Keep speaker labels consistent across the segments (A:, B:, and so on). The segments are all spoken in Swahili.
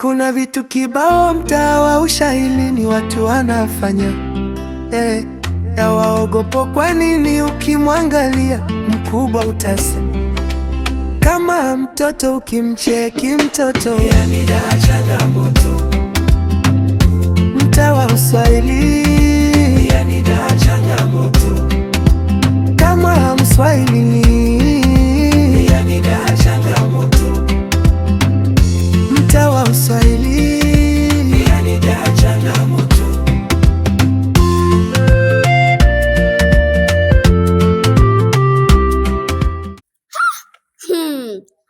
A: Kuna vitu kibao mtaa wa ushailini watu wanafanya ya waogopo. Kwa nini? Ukimwangalia mkubwa utasema kama mtoto, ukimcheki mtoto. Yani daa changamoto mtaa wa uswahilini, yani daa changamoto kama mswahilini, yani daa changamoto mtaa wa uswahilini, yani daa changamoto.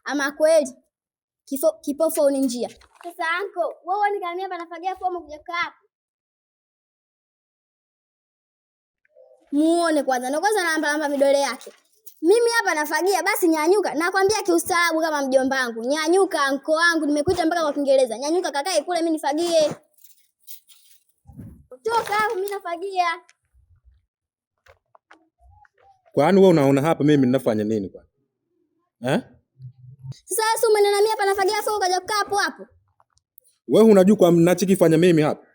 B: Ama kweli kipofu ni njia. Sasa anko, wewe nikamia hapa nafagia fomu kuja hapa. Muone kwanza, ndio kwanza naamba vidole yake. Mimi hapa nafagia, basi nyanyuka. Nakwambia kiustaarabu kama mjomba wangu. Nyanyuka anko wangu, nimekuita mpaka kwa Kiingereza. Nyanyuka kakae kule mimi nifagie. Toka hapo mimi nafagia.
C: Kwani wewe unaona hapa mimi ninafanya nini kwa?
B: Sasa umenena mimi hapa nafagia fomu kaja kukaa hapo hapo.
C: Wewe unajua kwa ninachokifanya mimi hapa?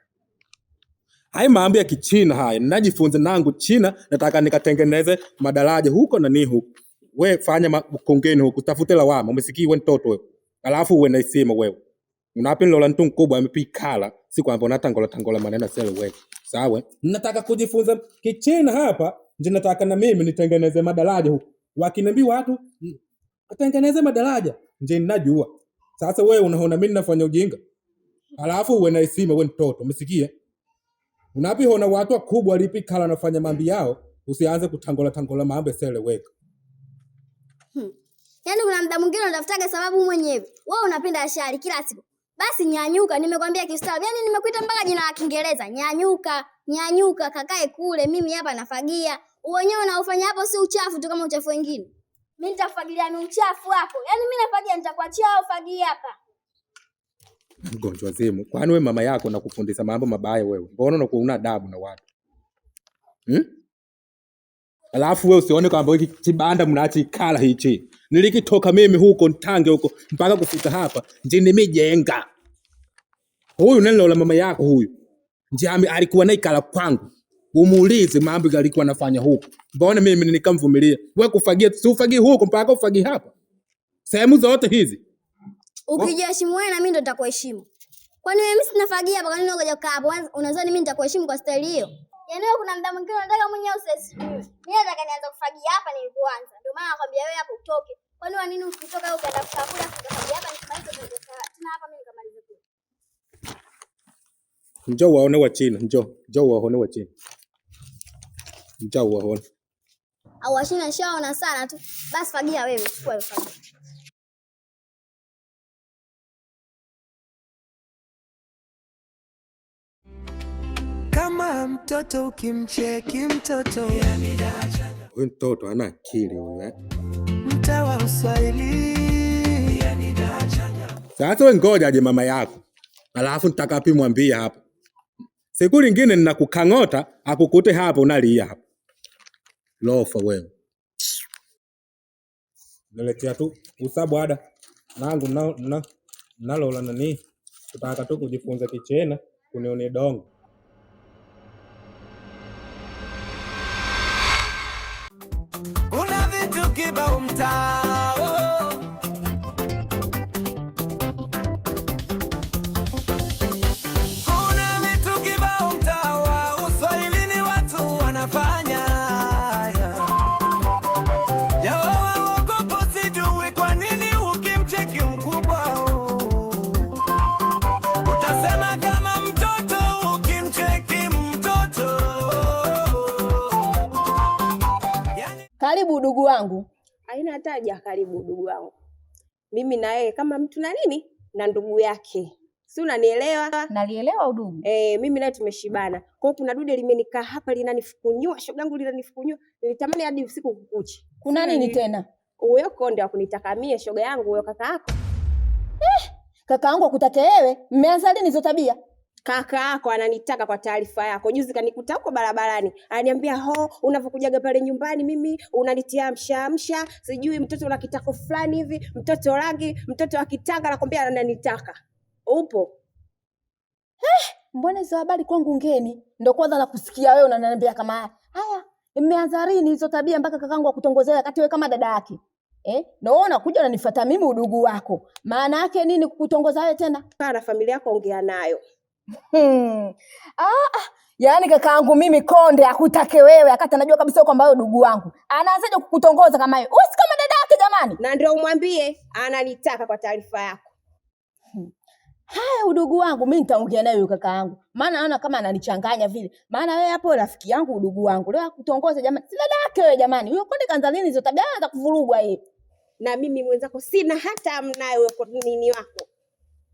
C: Hai mambo ya Kichina haya. Ninajifunza nangu China, nataka nikatengeneze madaraja huko na ni huko. Wewe fanya kongeni huko, tafute lawama. Umesikia wewe mtoto wewe. Alafu uwe na heshima wewe. Unapenda lola mtu mkubwa amepikala, si kwamba unatangola maneno sele wewe. Sawa? Nataka kujifunza Kichina hapa, nje nataka na mimi nitengeneze madaraja huko. Wakiniambia watu atengeneze madaraja, nje ninajua. Sasa wewe unaona mimi nafanya ujinga. Alafu uwe na heshima wewe mtoto. Umesikia? Unapiona watu wakubwa walipikala nafanya mambo yao, usianze kutangola mambo sele weka.
B: Yaani kuna muda mwingine unatafutaga sababu mwenyewe. Wewe unapenda ashari kila siku. Basi nyanyuka, nimekwambia kistaarabu. Yaani nimekuita mpaka jina la Kiingereza. Nyanyuka kakae kule, mimi hapa nafagia. Wenyewe unaofanya hapo si uchafu tu kama uchafu wengine. Mimi nitakufagilia ni uchafu hapo. Yaani mimi nafagia nitakuachia ufagie hapa.
C: Mgonjwa zimu. Kwani wewe mama yako nakufundisha mambo mabaya wewe? Mbona unakuwa adabu na watu? Alafu wewe usione kwamba hiki kibanda mnaachi kala hichi. Nilikitoka mimi huko Ntange huko mpaka kufika hapa, nje nimejenga. Huyu neno la mama yako huyu. Nje alikuwa naikala kwangu. Umuulize mambo alikuwa anafanya huko. Mbona mimi nikamvumilia? Wewe kufagia, si ufagie huko mpaka ufagie hapa. Sehemu zote hizi.
B: Ukijiheshimu wewe na mimi ndo nitakuheshimu. Kwani mimi sinafagia hapa, kwa nini unakuja kukaa hapo? Unadhani mimi nitakuheshimu kwa staili hiyo? Yaani wewe kuna muda mwingine unataka mwenyewe usisikie. Mimi nataka nianze kufagia hapa nilipoanza. Ndio maana nakwambia wewe hapo utoke. Kwani wa nini usitoka huko ukaenda kutafuta kufagia hapa nikimaliza tena hapa mimi nikamaliza tu.
C: Njoo waone wa China, njoo waone wa China. Njoo waone.
B: Au washina shaona sana tu. Basi fagia wewe, chukua fagia.
A: Kama mtoto, ukimcheki mtoto.
C: Huyu mtoto ana akili wewe.
A: Mtaa wa uswahilini, yani daa changamoto.
C: Sasa wewe ngoja aje mama yako. Alafu nitakapi mwambie hapa. Siku nyingine ninakukangota akukute hapo unalia hapa. Lofa wewe. Naletea tu usabwada. Nangu nalola nani? Tutaka tu kujifunza Kichina, kunione dongo.
A: Kuna vitu kibao mtaa. Kuna vitu kibao mtaa wa uswahilini watu wanafanya. Ya waogopo sijui kwa nini ukimcheki mkubwa. Utasema kama mtoto ukimcheki mtoto.
D: Karibu udugu wangu.
E: Haina hataja karibu udugu wangu. Mimi na yeye kama mtu na nini? Na ndugu yake. Si unanielewa?
D: Nalielewa udugu.
E: Mimi naye tumeshibana. Kwa hiyo kuna dude limenikaa hapa linanifukunyua, shogangu linanifukunyua. Nilitamani hadi usiku kukuchi.
D: Kuna nini tena?
E: Huyo konde wa kunitaka mie shoga yangu huyo kaka yako.
D: Kaka yangu akutate wewe, mmeanza lini hizo tabia?
E: Kaka yako ananitaka kwa taarifa yako. Juzi kanikuta huko barabarani. Ananiambia, "Unapokujaga pale nyumbani mimi unanitia amsha, sijui mtoto una kitako fulani hivi, mtoto rangi, mtoto akitanga nakwambia ananitaka." Upo?
D: Mbona hizo habari kwangu ngeni? Ndio kwanza nakusikia wewe unaniambia kama haya. Imeanza lini hizo tabia mpaka kakangu akutongozea wakati wewe kama dada yake? Ndio unakuja unanifuata mimi udugu wako. Maana yake nini kukutongoza wewe tena?
E: Kaa na familia yako ongea nayo.
D: Yaani kakaangu mimi konde akutake wewe akati anajua kabisa kwamba wewe udugu wangu. Anaanzaje kukutongoza kama wewe? Wewe si kama dada yake jamani.
E: Na ndio umwambie ananitaka kwa taarifa yako.
D: Haya udugu wangu mimi nitaongea naye huyo kakaangu. Maana naona kama ananichanganya vile. Maana wewe hapo rafiki yangu udugu wangu. Leo akutongoza jamani. Si dada yake wewe jamani. Huyo konde kanza lini hizo tabia za kuvurugwa yeye.
E: Na mimi mwenzako sina hata mnayo nini wako.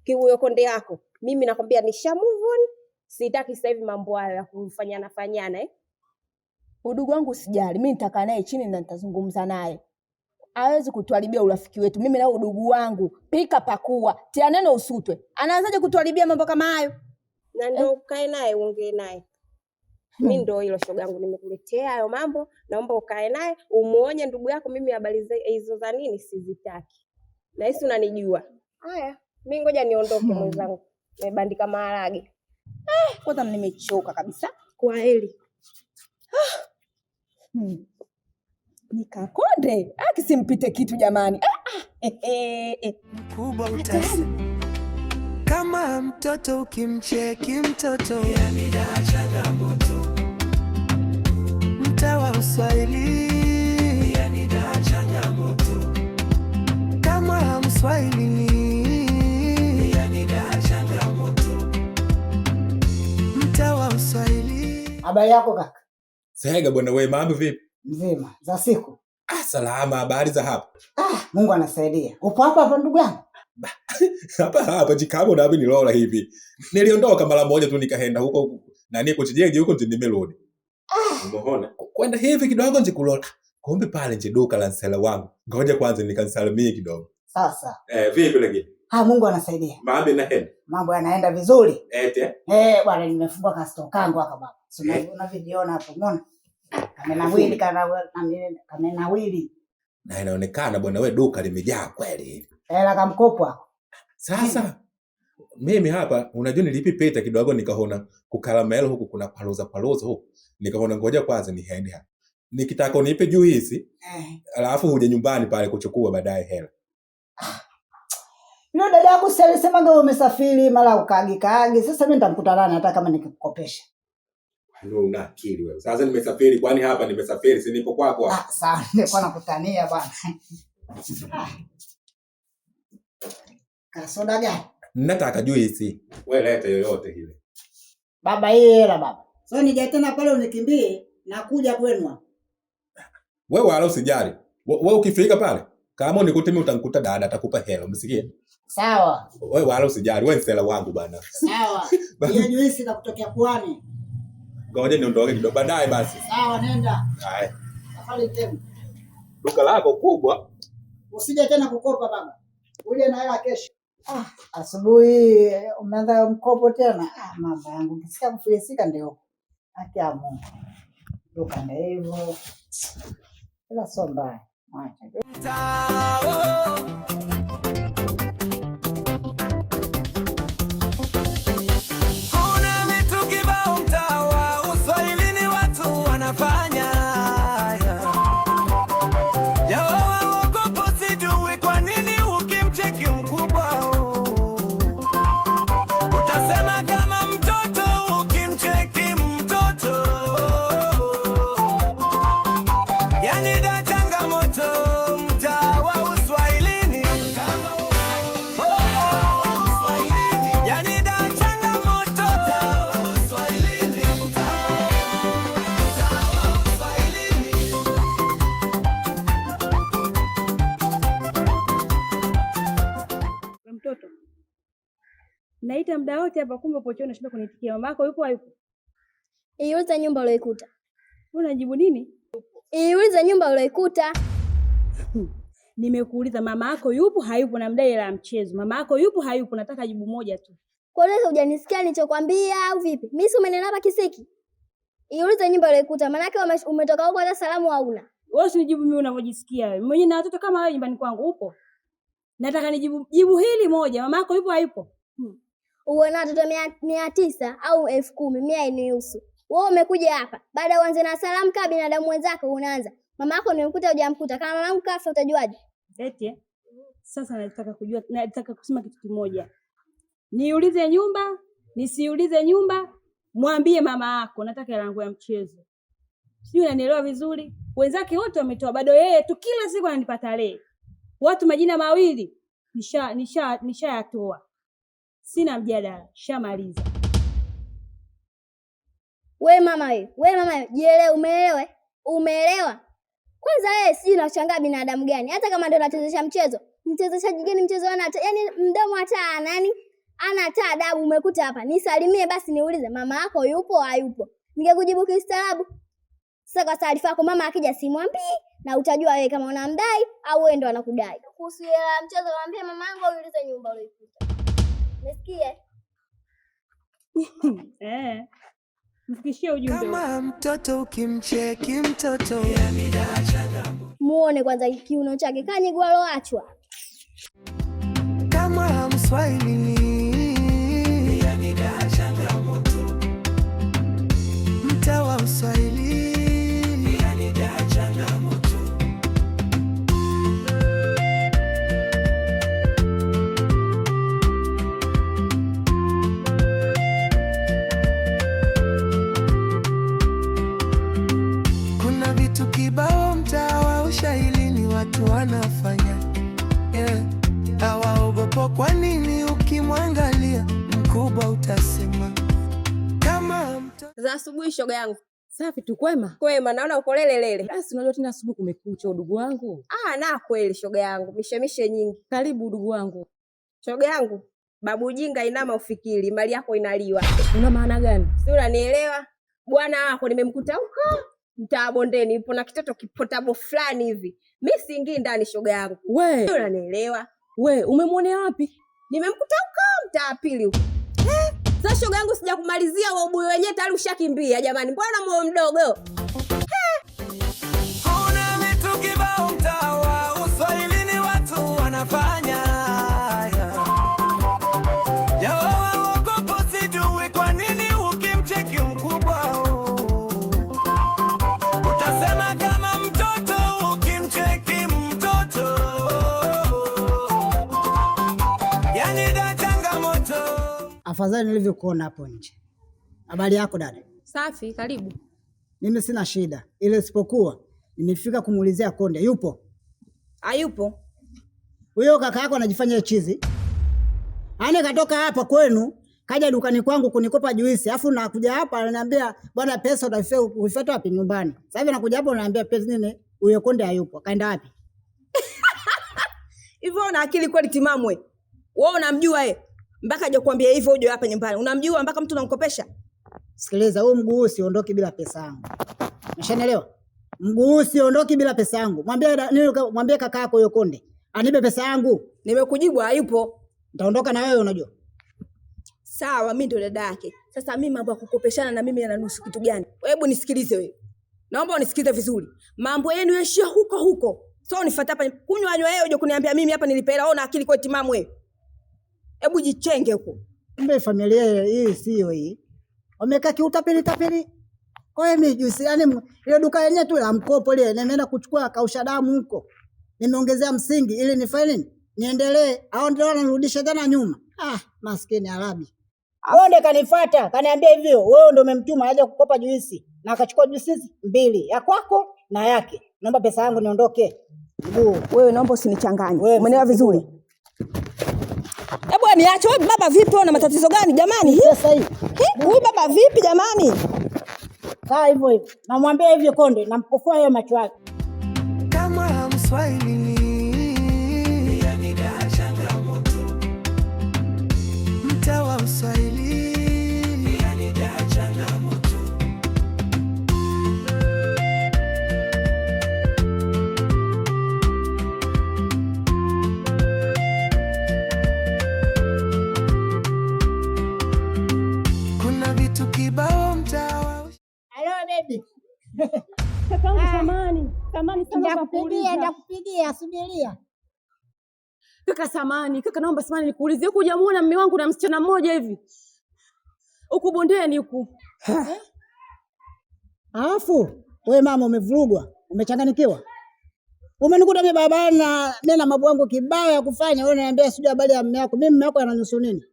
E: Kiuyo konde wako. Mimi nakwambia nisha move on. Sitaki sasa hivi mambo hayo ya kufanyana.
D: Udugu wangu usijali. Mimi nitakaa naye chini na nitazungumza naye. Hawezi kutuharibia urafiki wetu. Mimi na udugu wangu. Pika pakua. Tia neno usutwe. Anaanzaje kutuharibia mambo kama hayo?
E: Na ndio ukae naye uongee naye. Mimi ndio hilo shoga yangu nimekuletea hayo mambo. Naomba ukae naye umuonye ndugu yako mimi habari hizo za nini sizitaki. Na hisi unanijua. Haya, mimi ngoja niondoke mwenzangu. Nimebandika maharage.
D: Kwanza nimechoka kabisa.
E: Kwa heri.
D: Nikakonde. Akisimpite kitu jamani.
A: Mkubwa utasi kama mtoto ukimcheki mtoto, yani da changamoto. Mtaa wa Uswahili, yani da changamoto. Kama hamswahili, yani da changamoto. Mtaa wa Uswahili.
F: Habari yako kaka?
C: Sega bwana wewe, mambo vipi?
F: Mzima. Za siku?
C: Salama, habari za hapa?
F: Mungu anasaidia. Upo hapa ndugu yangu?
C: Hapa jikabo na ni lola hivi. Niliondoka mara moja tu nikaenda huko nani kuchijeje huko ndio nimerudi. Umeona? Kwenda hivi kidogo nje kulola. Kumbe pale nje duka la nsela wangu. Ngoja kwanza nikansalimie kidogo.
F: Sasa.
C: Vipi lakini?
F: Mungu anasaidia.
C: Mambo yanaenda.
F: Mambo yanaenda vizuri.
C: Ete?
F: Bwana nimefungua kasto kangu hapa baba. Sio unaviona hapo, umeona? Kamenawili.
C: Na inaonekana bwana wewe duka limejaa kweli hivi.
F: Hela kamkopo.
C: Sasa mimi hapa unajua nilipipita kidogo nikaona kukaramelo huku kuna paloza huku. Nikaona ngoja kwanza niende hapa. Nikitaka unipe juisi. Alafu uje nyumbani pale kuchukua baadaye hela.
F: Yule dada yako sasa alisema ngao umesafiri mara ukaagi. Sasa mimi nitamkuta nani hata kama nikikukopesha.
C: Una akili wewe. Sasa nimesafiri kwani hapa nimesafiri si nipo kwako hapa.
F: Sawa, nilikuwa nakutania bwana. Kasoda gani?
C: Nataka juisi. Wewe leta yoyote ile.
F: Baba hii hela baba. So nije tena pale unikimbie na kuja kwenu.
C: Wewe wala usijali. Wewe ukifika pale kama unikute mimi utanikuta dada atakupa hela, umesikia?
F: Sawa.
C: Wewe wala usijali, wewe nsela wangu bana.
F: Sawa. Hiyo juisi na kutokea kwani.
C: Ngoja niondoke kidogo baadaye basi.
F: Sawa, nenda.
C: Haya.
F: Safari tena.
C: Duka lako kubwa.
F: Usije tena kukopa baba. Uje na hela kesho. Asubuhi umeanza mkopo tena. Mama yangu ukisikia kufilisika ndio. Akia Mungu. Duka ndio hivyo. Ila sio mbaya.
A: Kuna vitu kibao mtaa wa Uswahilini watu wanafanya. Yaogopa sijui kwa nini ukimcheki mkubwa. Utasema kama mtoto ukimcheki mtoto. Yani da changamoto mtaa wa Uswahilini. Yani da changamoto Uswahilini.
G: Mtoto. Naita muda wote hapa kumbe upo chuo unashinda kunitikia. Mama yako yupo hayupo?
B: Iulize nyumba uliyoikuta.
G: Unajibu nini?
B: Iulize nyumba uliyoikuta.
G: Nimekuuliza mama yako yupo hayupo na mdai la mchezo. Mama yako yupo hayupo nataka jibu moja tu.
B: Kwa nini hujanisikia nilichokwambia au vipi? Mimi si umenena hapa kisiki. Iulize nyumba uliyoikuta. Maana yake umetoka huko hata salamu hauna.
G: Wewe usinijibu mimi unavyojisikia wewe. Mwenye na watoto kama wewe nyumbani kwangu upo. Nataka nijibu jibu hili moja. Mama yako yupo hayupo?
B: Uwe na watoto 900 au 10,000, 100 hainihusu. Wewe umekuja hapa baada uanze na salamu kama binadamu wenzako, unaanza mama yako nimekuta hujamkuta. Kama mamangu kafa utajuaje?
G: Eti sasa nataka kusema kitu kimoja. Niulize nyumba, nisiulize nyumba, mwambie mama yako nataka hela yangu ya mchezo. Sijui unanielewa vizuri? Wenzake wote wametoa, bado yeye tu kila siku ananipa tarehe. Watu majina mawili nishayatoa. Sina mjadala, shamaliza.
B: We mama, jielewe, umeelewa? Kwanza wewe si unashangaa binadamu gani? Hata kama ndio unachezesha mchezo, mchezeshaji gani mchezo yani mdomo hata nani? Ana hata adabu. Umekuta hapa, nisalimie basi niulize mama yako yupo hayupo. Ningekujibu kistaarabu. Sasa kwa taarifa yako, mama akija simwambii na utajua wewe kama unamdai au wewe ndo anakudai. Kuhusu hela mchezo mwambie mama yangu aulize nyumba uliyokuta. Umesikia?
G: Mfikishie ujumbe.
A: Kama mtoto ukimcheki mtoto
B: muone kwanza kiuno chake kanyigwa loachwa.
A: kama hamswahili mtaa wa Uswahili kuna vitu kibao mtaa wa Uswahili watu wanafanya hawaogopo. Kwa nini? Ukimwangalia mkubwa utasema kama
E: Za asubuhi shoga yangu.
H: Safi tu, kwema?
E: Kwema, naona uko lele.
H: Basi unajua tena asubuhi kumekucha udugu wangu.
E: Na kweli shoga yangu, mishemishe nyingi.
H: Karibu udugu wangu.
E: Shoga yangu, babu jinga inama ufikiri, mali yako inaliwa.
H: Una maana gani?
E: Si unanielewa? Bwana wako nimemkuta huko mtaa Bondeni, ipo na kitoto kipotabo fulani hivi. Mimi siingii ndani shoga yangu.
H: We,
E: Si unanielewa?
H: we umemwonea wapi?
E: Nimemkuta huko mtaa pili huko. Sasa shoga yangu sijakumalizia wa ubuyu wenyewe tayari ushakimbia jamani. Mbona moyo mdogo?
A: kuna vitu kibao mtaa wa Uswahilini watu wanafanya yawaogopo. Sijui kwa nini ukimcheki mkubwa utasema kama mtoto ukimcheki mtoto yani da changamoto.
F: Afadhali nilivyokuona hapo nje. Habari yako dada?
E: Safi, karibu.
F: Mimi sina shida, ile isipokuwa nimefika kumuulizia Konde yupo.
E: Hayupo.
F: Huyo kaka yako anajifanya chizi. Katoka hapa kwenu, kaja dukani kwangu kunikopa juisi, afu nakuja hapa ananiambia bwana pesa utafuta wapi nyumbani. Sasa hivi nakuja hapa unaniambia pesa nini? Huyo Konde hayupo. Kaenda wapi?
D: Hivyo una akili kweli timamu wewe? Wewe unamjua yeye? Mpaka aje kuambia hivyo uje hapa nyumbani. Unamjua mpaka mtu unamkopesha?
F: Sikiliza, huo mguu usiondoki bila pesa yangu. Umeshanielewa? Mguu usiondoki bila pesa yangu. Mwambie kaka yako huyo Konde anipe pesa yangu.
D: Nimekujibu hayupo.
F: Nitaondoka na wewe unajua.
D: Sawa, mimi ndo dada yake. Sasa mimi mambo ya kukopeshana na mimi yananusu kitu gani? Hebu nisikilize wewe. Naomba unisikilize vizuri. Mambo yenu yaishia huko. So unifuata hapa kunywa wewe uje kuniambia mimi hapa nilipa hela. Una akili kwa timamu wewe? Hebu jichenge huko.
F: Kumbe familia hii sio hii. Wamekaa kiutapeli. Kwa hiyo mimi juisi yani ile duka yenyewe tu la mkopo ile nimeenda kuchukua kausha damu huko. Nimeongezea msingi ili nifanye nini? Niendelee au ndio wanarudisha tena nyuma. Maskini Arabi. Konde kanifuata, kaniambia hivyo, wewe ndio umemtuma aje kukopa juisi. Na akachukua juisi 2, ya kwako na yake. Naomba pesa yangu niondoke.
D: Wewe naomba usinichanganye. Umeelewa vizuri? Hebu niache wewe baba, vipi una matatizo gani jamani?
F: Pesa hii.
D: Huyu baba vipi jamani?
F: Kaa hivyo. Namwambia hivyo Konde, nampofua yeye macho yake.
A: Kama hamswahili yani da changamoto mtaa wa Uswahili yani da changamoto. Kuna vitu kibao mtaa wa
F: Hello baby.
G: Kakangu samani sana kwa kuuliza.
F: Ndakupigia, subiria.
H: Kaka samani, kaka naomba samani nikuulize, huku hujamuona mume wangu na msichana mmoja hivi? Huku bondeni huku.
F: Alafu we mama, umevurugwa, umechanganikiwa. Umenikuta mimi baba na nena mambo yangu kibao ya kufanya, wewe unaniambia sijui habari ya mume wako. Mimi mume wako ananihusu nini?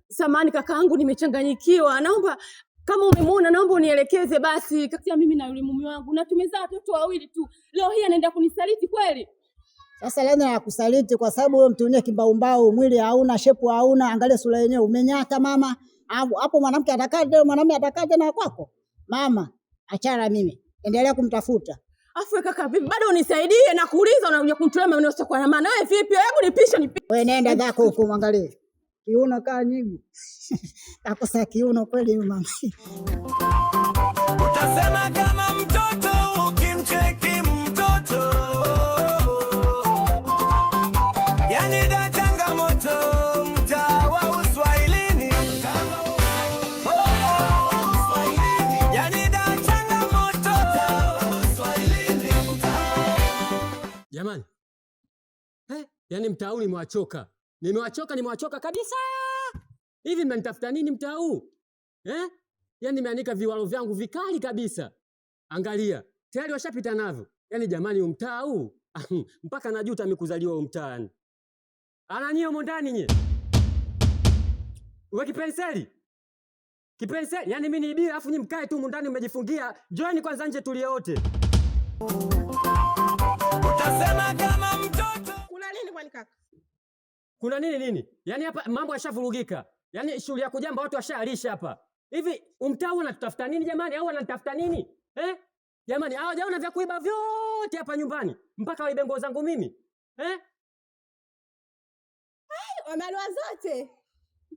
H: Samani kakaangu, nimechanganyikiwa. Naomba kama umemuona, naomba unielekeze basi kati ya mimi na yule mume wangu. Na tumezaa watoto wawili tu. Leo hii anaenda kunisaliti kweli?
F: Sasa leo na kusaliti kwa sababu wewe mtu mwenyewe kimbaumbao, mwili hauna, shepu hauna, angalia sura yenyewe umenyata mama. Hapo mwanamke atakaa leo, mwanamume atakaa tena kwako. Mama, achana mimi. Endelea kumtafuta.
H: Afu kaka vipi? Bado unisaidie na kuuliza unakuja kunitolea maneno yasiyo kwa maana. Wewe vipi? Hebu nipishe.
F: Wewe nenda zako huko mwangalie. Kiuno kaa nyingi. Takosa kiuno kweli mama.
A: Utasema kama mtoto ukimcheki mtoto. Yani da changamoto mtaa wa Uswahilini. Yani da changamoto Uswahilini.
I: Jamani. Yaani mtaa huu nimewachoka. Nimewachoka kabisa. Hivi mnanitafuta nini mtaa huu? Yaani nimeanika viwalo vyangu vikali kabisa. Angalia, tayari washapita navyo. Yaani jamani mtaa huu mpaka najuta mikuzaliwa huu mtaani. Ana nyie humo ndani nyie. Wewe kipenseli? Kipenseli? Yaani mimi niibia afu nyie mkae tu humo ndani mmejifungia. Joeni kwanza nje tulie wote.
A: Utasema kama mtoto.
E: Kuna nini kwani kaka?
I: Kuna nini? Yaani hapa mambo yashavurugika. Yaani shughuli ya kujamba watu washalisha hapa. Hivi umtaa unatutafuta nini jamani, au anatafuta nini? Jamani hawajaona vya kuiba vyote hapa nyumbani mpaka waibe nguo zangu mimi.
E: Wamalwa zote.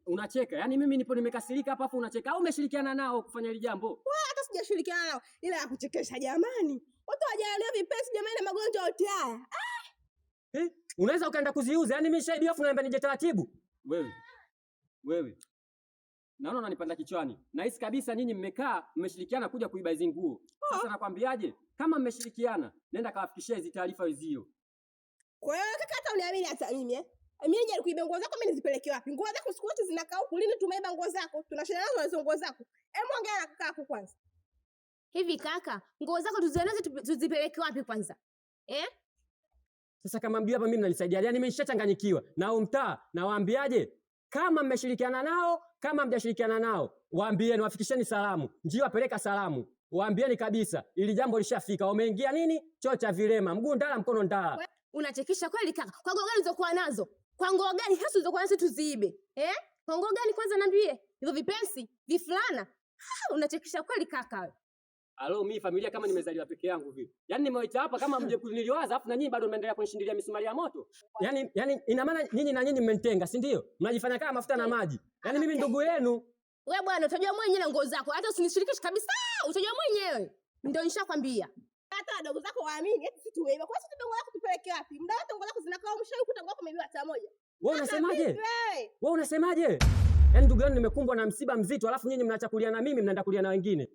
I: Unacheka. Yaani mimi nipo nimekasirika hapa afu unacheka. Au umeshirikiana nao kufanya hili jambo?
E: Wewe hata sijashirikiana nao. Ila ya kuchekesha jamani. Watu hawajaelewa vipesi jamani na magonjwa yote haya.
I: Unaweza ukaenda kuziuza. Yaani mimi shahidi afu naomba nije taratibu. Wewe. Naona unanipanda kichwani. Nahisi kabisa nyinyi mmekaa mmeshirikiana kuja kuiba hizo nguo. Sasa nakwambiaje? Kama mmeshirikiana, nenda kawafikishie hizo taarifa wenzio.
E: Kwa hiyo kaka hata uniamini hata mimi Mimi nije kuiba nguo zako mimi nizipeleke wapi? Nguo zako siku zote zinakaa huku. Lini tumeiba nguo zako? Tunashindana nazo hizo nguo zako. Hebu ongea na kaka yako kwanza.
H: Hivi kaka, nguo zako tuzionaze tuzipeleke wapi kwanza?
I: Sasa kama mjui hapa mimi mnanisaidia. Yaani mimi nishachanganyikiwa. Na huu mtaa nawaambiaje? Kama mmeshirikiana nao, kama mjashirikiana nao, waambieni wafikisheni salamu. Njio wapeleka salamu. Waambieni kabisa ili jambo lishafika. Wameingia nini? Choo cha vilema, mguu ndala mkono ndala.
H: Unachekisha kweli kaka. Kwa nguo gani ulizokuwa nazo? Kwa nguo gani hasa ulizokuwa nazo tuziibe? Kwa nguo gani kwanza niambie? Hizo vipensi, vifulana. Unachekisha kweli kaka.
I: Alo, mimi familia kama nimezaliwa peke yangu vile. Yaani nimewaita hapa kama mje kuniliwaza afu na nyinyi bado mnaendelea kunishindilia misumari ya moto. Yaani ina maana nyinyi na nyinyi mmenitenga, si ndio? Mnajifanya kama mafuta na maji. Yaani mimi ndugu yenu.
H: Wewe bwana utajua mwenyewe na nguo zako. Hata usinishirikishe kabisa. Utajua mwenyewe. Ndio nishakwambia.
E: Hata wadogo zako waamini eti sisi tuweiba. Kwa sababu nguo zako tupeleke wapi? Muda wote nguo zako zinakaa umshauri kuta nguo zako umeibiwa hata moja.
I: Wewe unasemaje? Yaani ndugu yangu nimekumbwa na msiba mzito alafu nyinyi mnachakulia na mimi mnaenda kulia na wengine.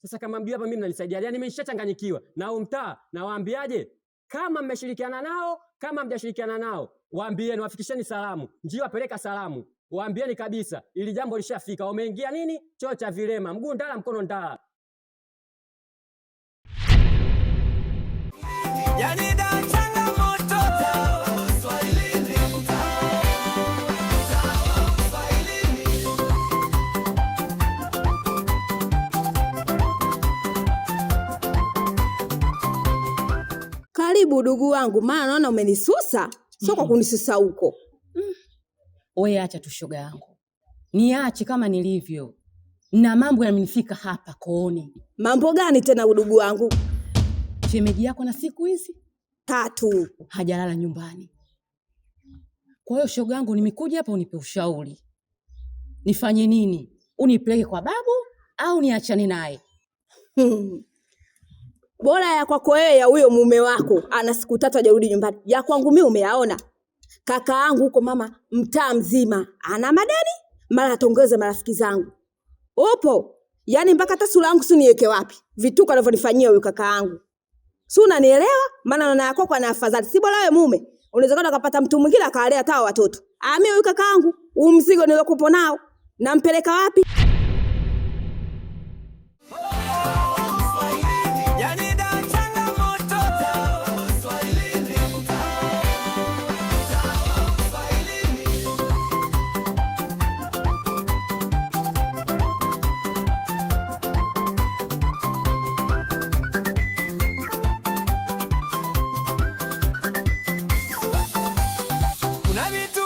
I: Sasa kama mjui hapa mimi mnanisaidia. Yaani mimi nishachanganyikiwa. Na huu mtaa nawaambiaje? Kama mmeshirikiana nao, kama mjashirikiana nao, waambieni wafikisheni salamu. Njio wapeleka salamu. Waambieni kabisa ili jambo lishafika. Wameingia nini? Choo cha vilema, mguu ndala mkono ndala.
A: Yani da changamoto Uswahilini.
D: Karibu ndugu wangu, maana naona umenisusa. Sio kwa kunisusa huko.
H: Wewe acha tu shoga yangu. Niache kama nilivyo. Na mambo yamenifika hapa kooni.
D: Mambo gani tena ndugu wangu?
H: Shemeji yako na siku hizi
D: 3
H: hajalala nyumbani. Kwa hiyo shoga yangu nimekuja hapa unipe ushauri. Nifanye nini? Unipeleke kwa babu au niachane naye?
D: Bora ya kwako wewe ya huyo mume wako ana siku 3 hajarudi nyumbani. Ya kwangu mimi umeyaona. Kaka yangu huko mama mtaa mzima ana madeni, mara atongeze marafiki zangu. Upo? Yaani mpaka hata sura yangu si niweke wapi? Vituko anavyonifanyia huyo kaka yangu. Si unanielewa? Maana naona yako kwa na afadhali. Si bora wewe mume
G: unawezekana ukapata mtu mwingine akawalea hata watoto. Mimi huyu kakaangu, huu mzigo nilokupo nao, nampeleka wapi?
A: Kuna vitu